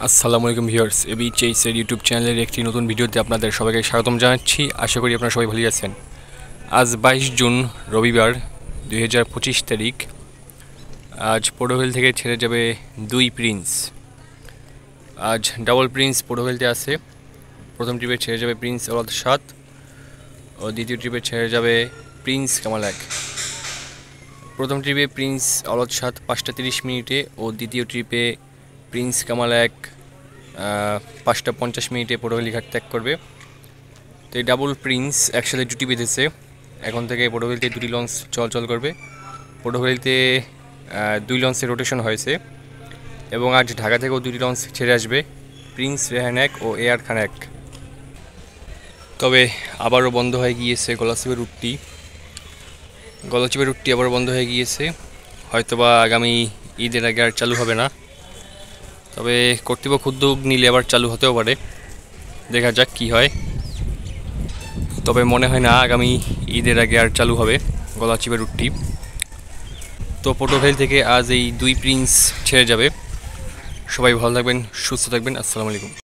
আসসালামু আলাইকুম viewers, AB চেইসের YouTube চ্যানেলের একটি নতুন ভিডিওতে আপনাদের সবাইকে স্বাগতম জানাচ্ছি। আশা করি আপনারা সবাই ভালো আছেন। আজ 22 জুন রবিবার 2025 তারিখ। আজ পোর্টোভেল থেকে ছেড়ে যাবে দুই প্রিন্স। আজ ডাবল প্রিন্স পোর্টোভেলতে আছে। প্রথম ট্রিপে ছেড়ে যাবে প্রিন্স অলদ 7 ও দ্বিতীয় ট্রিপে ছেড়ে যাবে প্রিন্স কামাল 1। প্রথম ট্রিপে প্রিন্স অলদ 7 5টা 30 মিনিটে ও দ্বিতীয় ট্রিপে প্রিন্স কামাল 1 5টা 50 মিনিটে পোর্টোভেল ঘাট ত্যাগ করবে। তো এই ডাবল প্রিন্স একসাথে জুটি বেঁধেছে। এখন থেকে পোর্টোভেলতে দুটি লঞ্চ চলাচল করবে। পোর্টোভেলতে 2 লঞ্চের রোটেশন হয়েছে এবং আজ ঢাকা থেকেও 2টি লঞ্চ ছেড়ে আসবে, প্রিন্স রেহান 1 ও এআর খান 1। তবে আবারও বন্ধ হয়ে গিয়েছে গলাচিপা রুটটি। আবারও বন্ধ হয়ে গিয়েছে। হয়তোবা আগামী ঈদের আগে আর চালু হবে না, তবে কর্তৃপক্ষ উদ্যোগ নিলে আবার চালু হতেও পারে। দেখা যাক কি হয়। তবে মনে হয় না আগামী ঈদের আগে আর চালু হবে গলাচিপা রুটটি। তো পোর্টোভেল থেকে আজ এই দুই প্রিন্স ছেড়ে যাবে। সবাই ভালো থাকবেন, সুস্থ থাকবেন। আসসালামু আলাইকুম।